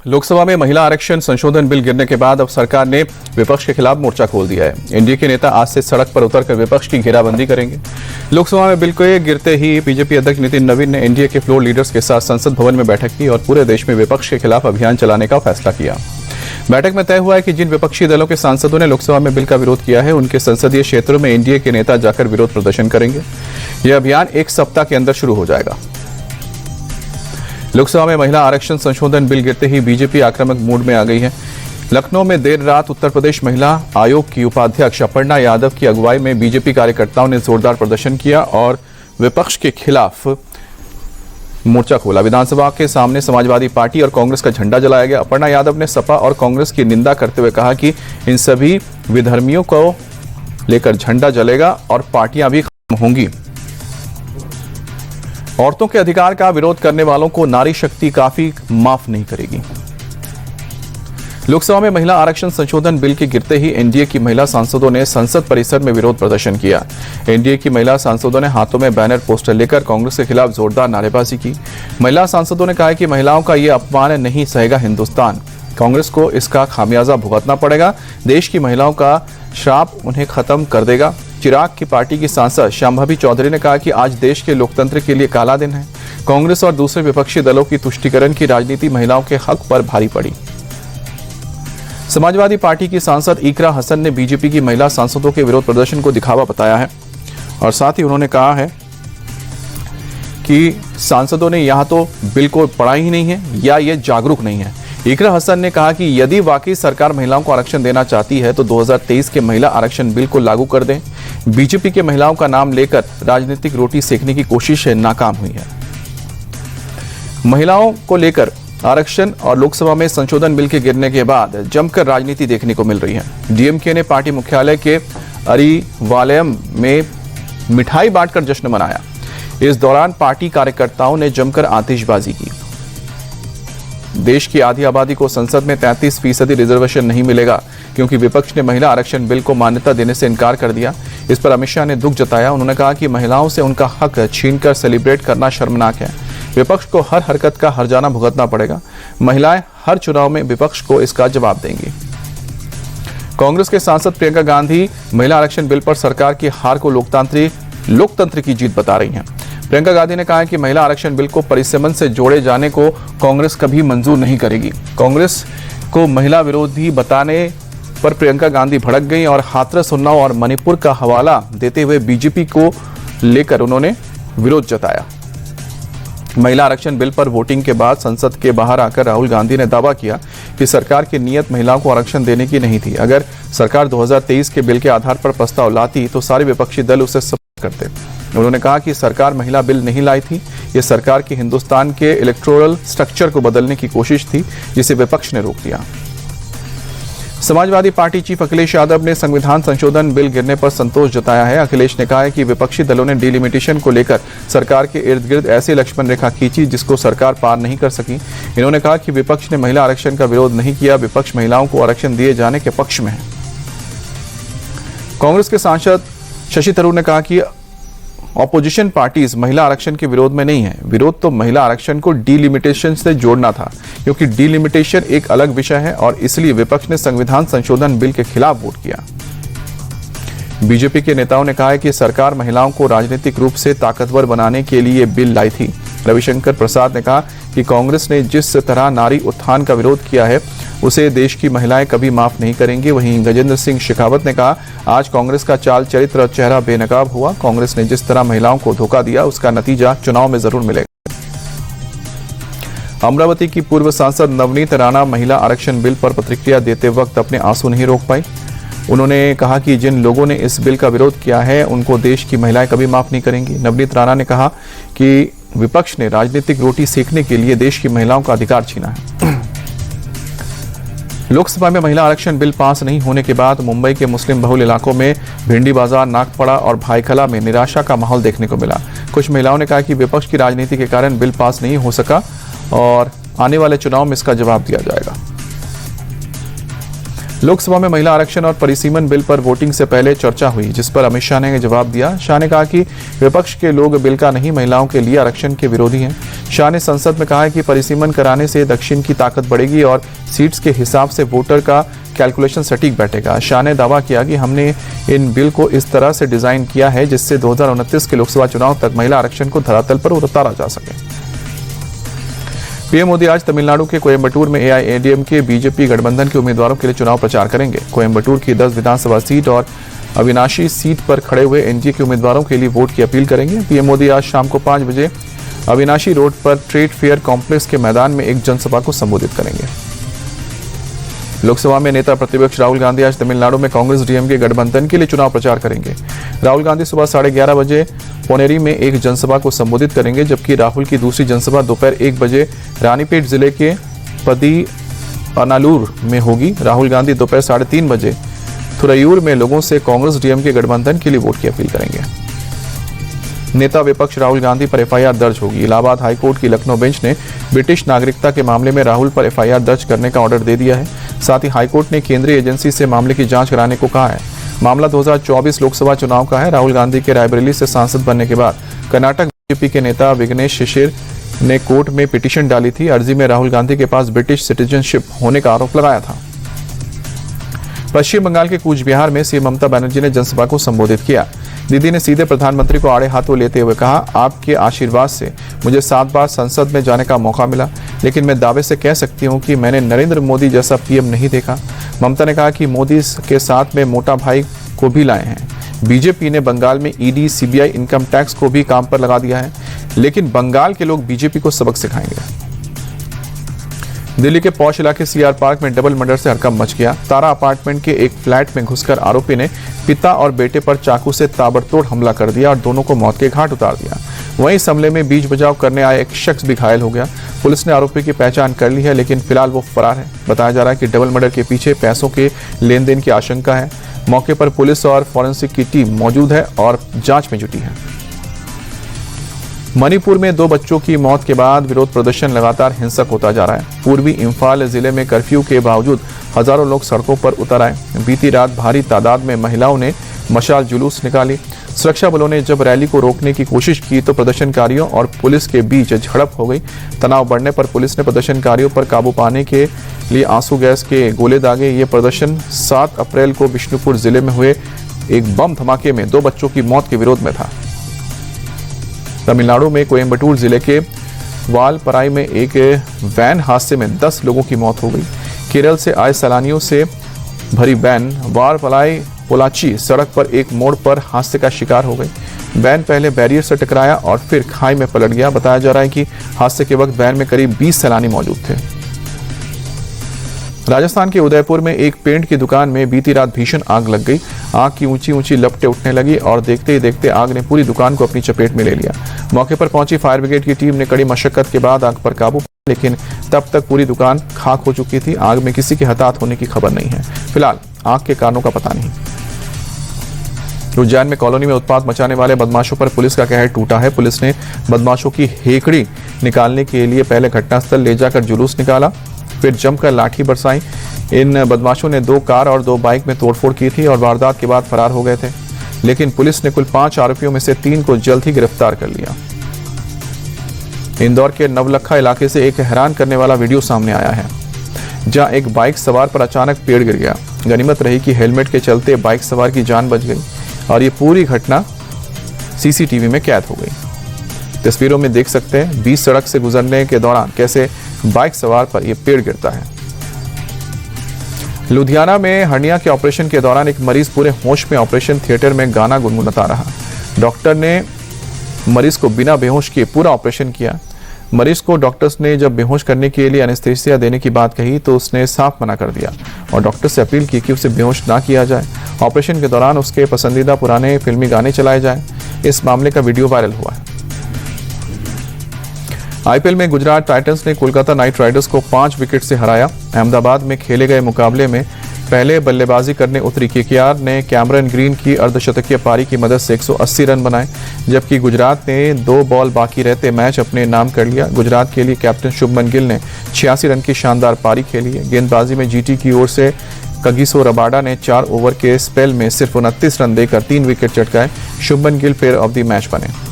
लोकसभा में महिला आरक्षण संशोधन बिल गिरने के बाद अब सरकार ने विपक्ष के खिलाफ मोर्चा खोल दिया है। एनडीए के नेता आज से सड़क पर उतरकर विपक्ष की घेराबंदी करेंगे। लोकसभा में बिल के गिरते ही बीजेपी अध्यक्ष नितिन नवीन ने एनडीए के फ्लोर लीडर्स के साथ संसद भवन में बैठक की और पूरे देश में विपक्ष के खिलाफ अभियान चलाने का फैसला किया। बैठक में तय हुआ है कि जिन विपक्षी दलों के सांसदों ने लोकसभा में बिल का विरोध किया है, उनके संसदीय क्षेत्रों में एनडीए के नेता जाकर विरोध प्रदर्शन करेंगे। यह अभियान 1 सप्ताह के अंदर शुरू हो जाएगा। लोकसभा में महिला आरक्षण संशोधन बिल गिरते ही बीजेपी आक्रामक मूड में आ गई है। लखनऊ में देर रात उत्तर प्रदेश महिला आयोग की उपाध्यक्ष अपर्णा यादव की अगुवाई में बीजेपी कार्यकर्ताओं ने जोरदार प्रदर्शन किया और विपक्ष के खिलाफ मोर्चा खोला। विधानसभा के सामने समाजवादी पार्टी और कांग्रेस का झंडा जलाया गया। अपर्णा यादव ने सपा और कांग्रेस की निंदा करते हुए कहा कि इन सभी विधर्मियों को लेकर झंडा जलेगा और पार्टियां भी खत्म होंगी। औरतों के अधिकार का विरोध करने वालों को नारी शक्ति काफी माफ नहीं करेगी। लोकसभा में महिला आरक्षण संशोधन बिल के गिरते ही एनडीए की महिला सांसदों ने संसद परिसर में विरोध प्रदर्शन किया। एनडीए की महिला सांसदों ने हाथों में बैनर पोस्टर लेकर कांग्रेस के खिलाफ जोरदार नारेबाजी की। महिला सांसदों ने कहा कि महिलाओं का यह अपमान नहीं सहेगा हिंदुस्तान। कांग्रेस को इसका खामियाजा भुगतना पड़ेगा। देश की महिलाओं का श्राप उन्हें खत्म कर देगा। चिराग की पार्टी की सांसद श्यामभावी चौधरी ने कहा कि आज देश के लोकतंत्र के लिए काला दिन है। कांग्रेस और दूसरे विपक्षी दलों की तुष्टीकरण की राजनीति महिलाओं के हक पर भारी पड़ी। समाजवादी पार्टी की सांसद इकरा हसन ने बीजेपी की महिला सांसदों के विरोध प्रदर्शन को दिखावा बताया है और साथ ही उन्होंने कहा है कि सांसदों ने यहां तो बिल को पढ़ा ही नहीं है या ये जागरूक नहीं है। इकरा हसन ने कहा कि यदि वाकई सरकार महिलाओं को आरक्षण देना चाहती है तो 2023 के महिला आरक्षण बिल को लागू कर दें। बीजेपी के महिलाओं का नाम लेकर राजनीतिक रोटी सेकने की कोशिश नाकाम हुई है। महिलाओं को लेकर आरक्षण और लोकसभा में संशोधन बिल के गिरने के बाद जमकर राजनीति देखने को मिल रही है। डीएमके ने पार्टी मुख्यालय के अरिवालयम में मिठाई बांटकर जश्न मनाया। इस दौरान पार्टी कार्यकर्ताओं ने जमकर आतिशबाजी की। देश की आधी आबादी को संसद में 33% रिजर्वेशन नहीं मिलेगा क्योंकि विपक्ष ने महिला आरक्षण बिल को मान्यता देने से इनकार कर दिया। इस पर अमित शाह ने दुख जताया। उन्होंने कहा कि महिलाओं से उनका हक छीनकर सेलिब्रेट करना शर्मनाक है। विपक्ष को हर हरकत का हर्जाना भुगतना पड़ेगा। महिलाएं हर चुनाव में विपक्ष को इसका जवाब देंगी। कांग्रेस के सांसद प्रियंका गांधी महिला आरक्षण बिल पर सरकार की हार को लोकतंत्र की जीत बता रही हैं। प्रियंका गांधी ने कहा कि महिला आरक्षण बिल को परिसीमन से जोड़े जाने को कांग्रेस कभी मंजूर नहीं करेगी। कांग्रेस को महिला विरोधी बताने पर प्रियंका गांधी भड़क गई और हाथरस, उन्नाव और मणिपुर का हवाला देते हुए बीजेपी को लेकर उन्होंने विरोध जताया। महिला आरक्षण बिल पर वोटिंग के बाद संसद के बाहर आकर राहुल गांधी ने दावा किया कि सरकार की नीयत महिलाओं को आरक्षण देने की नहीं थी। अगर सरकार 2023 के बिल के आधार पर प्रस्ताव लाती तो सारे विपक्षी दल उसे सपोर्ट करते। उन्होंने कहा कि सरकार महिला बिल नहीं लाई थी। ये सरकार की हिंदुस्तान के इलेक्टोरल स्ट्रक्चर को बदलने की कोशिश थी, जिसे विपक्ष ने रोक दिया। समाजवादी पार्टी चीफ अखिलेश यादव ने संविधान संशोधन बिल गिरने पर संतोष जताया है। अखिलेश ने कहा है कि विपक्षी दलों ने डिलिमिटेशन को लेकर सरकार के इर्द गिर्द ऐसी लक्ष्मण रेखा खींची जिसको सरकार पार नहीं कर सकी। इन्होंने कहा कि विपक्ष ने महिला आरक्षण का विरोध नहीं किया, विपक्ष महिलाओं को आरक्षण दिए जाने के पक्ष में है। कांग्रेस के सांसद शशि थरूर ने कहा कि ऑपोजिशन पार्टीज महिला आरक्षण के विरोध में नहीं है। विरोध तो महिला आरक्षण को डिलिमिटेशन से जोड़ना था, क्योंकि डिलिमिटेशन एक अलग विषय है और इसलिए विपक्ष ने संविधान संशोधन बिल के खिलाफ वोट किया। बीजेपी के नेताओं ने कहा है कि सरकार महिलाओं को राजनीतिक रूप से ताकतवर बनाने के लिए बिल लाई थी। रविशंकर प्रसाद ने कहा कि कांग्रेस ने जिस तरह नारी उत्थान का विरोध किया है उसे देश की महिलाएं कभी माफ नहीं करेंगी। वहीं गजेंद्र सिंह शेखावत ने कहा, आज कांग्रेस का चाल चरित्र और चेहरा बेनकाब हुआ। कांग्रेस ने जिस तरह महिलाओं को धोखा दिया उसका नतीजा चुनाव में जरूर मिलेगा। अमरावती की पूर्व सांसद नवनीत राणा महिला आरक्षण बिल पर प्रतिक्रिया देते वक्त अपने आंसू नहीं रोक पाई। उन्होंने कहा कि जिन लोगों ने इस बिल का विरोध किया है उनको देश की महिलाएं कभी माफ नहीं करेंगी। नवनीत राणा ने कहा कि विपक्ष ने राजनीतिक रोटी सेकने के लिए देश की महिलाओं का अधिकार छीना है। लोकसभा में महिला आरक्षण बिल पास नहीं होने के बाद मुंबई के मुस्लिम बहुल इलाकों में भिंडी बाजार, नागपड़ा और भाईखला में निराशा का माहौल देखने को मिला। कुछ महिलाओं ने कहा कि विपक्ष की राजनीति के कारण बिल पास नहीं हो सका और आने वाले चुनाव में इसका जवाब दिया जाएगा। लोकसभा में महिला आरक्षण और परिसीमन बिल पर वोटिंग से पहले चर्चा हुई, जिस पर अमित शाह ने जवाब दिया। शाह ने कहा कि विपक्ष के लोग बिल का नहीं, महिलाओं के लिए आरक्षण के विरोधी हैं। शाह ने संसद में कहा कि परिसीमन कराने से दक्षिण की ताकत बढ़ेगी और सीट्स के हिसाब से वोटर का कैलकुलेशन सटीक बैठेगा। शाह ने दावा किया कि हमने इन बिल को इस तरह से डिजाइन किया है जिससे 2029 के लोकसभा चुनाव तक महिला आरक्षण को धरातल पर उतारा जा सके। पीएम मोदी आज तमिलनाडु के कोयम्बटूर में एआईएडीएमके बीजेपी गठबंधन के उम्मीदवारों के लिए चुनाव प्रचार करेंगे। कोयम्बटूर की 10 विधानसभा सीट और अविनाशी सीट पर खड़े हुए एनडीए के उम्मीदवारों के लिए वोट की अपील करेंगे। पीएम मोदी आज शाम को 5 बजे अविनाशी रोड पर ट्रेड फेयर कॉम्प्लेक्स के मैदान में एक जनसभा को संबोधित करेंगे। लोकसभा में नेता प्रतिपक्ष राहुल गांधी आज तमिलनाडु में कांग्रेस डीएमके गठबंधन के लिए चुनाव प्रचार करेंगे। राहुल गांधी सुबह 11:30 बजे पोनेरी में एक जनसभा को संबोधित करेंगे, जबकि राहुल की दूसरी जनसभा दोपहर 1 बजे रानीपेट जिले के पदी अनालूर में होगी। राहुल गांधी दोपहर 3:30 बजे थुरैयूर में लोगों से कांग्रेस डीएमके गठबंधन के लिए वोट की अपील करेंगे। नेता विपक्ष राहुल गांधी पर एफआईआर दर्ज होगी। इलाहाबाद हाईकोर्ट की लखनऊ बेंच ने ब्रिटिश नागरिकता के मामले में राहुल पर एफआईआर दर्ज करने का ऑर्डर दे दिया है। साथ ही हाईकोर्ट ने केंद्रीय एजेंसी से मामले की जांच कराने को कहा है। मामला 2024 लोकसभा चुनाव का है। राहुल गांधी के रायबरेली से सांसद बनने के बाद कर्नाटक बीजेपी के नेता विघ्नेश शिशिर ने कोर्ट में पिटीशन डाली थी। अर्जी में राहुल गांधी के पास ब्रिटिश सिटीजनशिप होने का आरोप लगाया था। पश्चिम बंगाल के कूच बिहार में सीएम ममता बनर्जी ने जनसभा को संबोधित किया। दीदी ने सीधे प्रधानमंत्री को आड़े हाथों लेते हुए कहा, आपके आशीर्वाद से मुझे 7 बार संसद में जाने का मौका मिला, लेकिन मैं दावे से कह सकती हूं कि मैंने नरेंद्र मोदी जैसा पीएम नहीं देखा। ममता ने कहा कि मोदी के साथ में मोटा भाई को भी लाए हैं। बीजेपी ने बंगाल में ईडी, सीबीआई, इनकम टैक्स को भी काम पर लगा दिया है, लेकिन बंगाल के लोग बीजेपी को सबक सिखाएंगे। दिल्ली के पौष इलाके सीआर पार्क में डबल मर्डर से हड़कंप मच गया। तारा अपार्टमेंट के एक फ्लैट में घुसकर आरोपी ने पिता और बेटे पर चाकू से ताबड़तोड़ हमला कर दिया और दोनों को मौत के घाट उतार दिया। वहीं इस हमले में बीच बचाव करने आए एक शख्स भी घायल हो गया। पुलिस ने आरोपी की पहचान कर ली है, लेकिन फिलहाल वो फरार है। बताया जा रहा है कि डबल मर्डर के पीछे पैसों के लेन देन की आशंका है। मौके पर पुलिस और फॉरेंसिक की टीम मौजूद है और जांच में जुटी है। मणिपुर में 2 बच्चों की मौत के बाद विरोध प्रदर्शन लगातार हिंसक होता जा रहा है। पूर्वी इंफाल जिले में कर्फ्यू के बावजूद हजारों लोग सड़कों पर उतर आए। बीती रात भारी तादाद में महिलाओं ने मशाल जुलूस निकाली। सुरक्षा बलों ने जब रैली को रोकने की कोशिश की तो प्रदर्शनकारियों और पुलिस के बीच झड़प हो गई। तनाव बढ़ने पर पुलिस ने प्रदर्शनकारियों पर काबू पाने के लिए आंसू गैस के गोले दागे। ये प्रदर्शन 7 अप्रैल को बिष्णुपुर जिले में हुए एक बम धमाके में 2 बच्चों की मौत के विरोध में था। तमिलनाडु में कोयम्बटूर जिले के वालपराई में एक वैन हादसे में 10 लोगों की मौत हो गई। केरल से आए सैलानियों से भरी वैन वालपराई पोलाची सड़क पर एक मोड़ पर हादसे का शिकार हो गई। वैन पहले बैरियर से टकराया और फिर खाई में पलट गया। बताया जा रहा है कि हादसे के वक्त वैन में करीब 20 सैलानी मौजूद थे। राजस्थान के उदयपुर में एक पेंट की दुकान में बीती रात भीषण आग लग गई। आग की ऊंची ऊंची लपटें उठने लगी और देखते ही देखते आग ने पूरी दुकान को अपनी चपेट में ले लिया। मौके पर पहुंची फायर ब्रिगेड की टीम ने कड़ी मशक्कत के बाद आग पर काबू पाया, लेकिन तब तक पूरी दुकान खाक हो चुकी थी। आग में किसी के हताहत होने की खबर नहीं है। फिलहाल आग के कारणों का पता नहीं। उज्जैन में कॉलोनी में उत्पात मचाने वाले बदमाशों पर पुलिस का कहर टूटा है। पुलिस ने बदमाशों की हेकड़ी निकालने के लिए पहले घटनास्थल ले जाकर जुलूस निकाला, फिर जमकर लाठी बरसाई। इन बदमाशों ने 2 कार और 2 बाइक में तोड़फोड़ की थी और वारदात के बाद फरार हो गए थे, लेकिन पुलिस ने कुल 5 आरोपियों में से 3 को जल्द ही गिरफ्तार कर लिया। इंदौर के नवलखा इलाके से एक हैरान करने वाला वीडियो सामने आया है, जहां एक बाइक सवार पर अचानक पेड़ गिर गया। गनीमत रही कि हेलमेट के चलते बाइक सवार की जान बच गई और ये पूरी घटना सीसीटीवी में कैद हो गई। तस्वीरों में देख सकते हैं बीच सड़क से गुजरने के दौरान कैसे बाइक सवार पर यह पेड़ गिरता है। लुधियाना में हर्निया के ऑपरेशन के दौरान एक मरीज पूरे होश में ऑपरेशन थिएटर में गाना गुनगुनाता रहा। डॉक्टर ने मरीज को बिना बेहोश किए पूरा ऑपरेशन किया। मरीज को डॉक्टर्स ने जब बेहोश करने के लिए एनेस्थीसिया देने की बात कही तो उसने साफ मना कर दिया और डॉक्टर से अपील की कि उसे बेहोश ना किया जाए। ऑपरेशन के दौरान उसके पसंदीदा पुराने फिल्मी गाने चलाए जाएं। इस मामले का वीडियो वायरल हुआ है। आईपीएल में गुजरात टाइटंस ने कोलकाता नाइट राइडर्स को 5 विकेट से हराया। अहमदाबाद में खेले गए मुकाबले में पहले बल्लेबाजी करने उतरी केकेआर ने कैमरन ग्रीन की अर्धशतकीय पारी की मदद से 180 रन बनाए, जबकि गुजरात ने 2 बॉल बाकी रहते मैच अपने नाम कर लिया। गुजरात के लिए कैप्टन शुभमन गिल ने 86 रन की शानदार पारी खेली है। गेंदबाजी में जीटी की ओर से कगिसो रबाडा ने 4 ओवर के स्पेल में सिर्फ 29 रन देकर 3 विकेट चटकाए। Shubman Gill player of the match बने।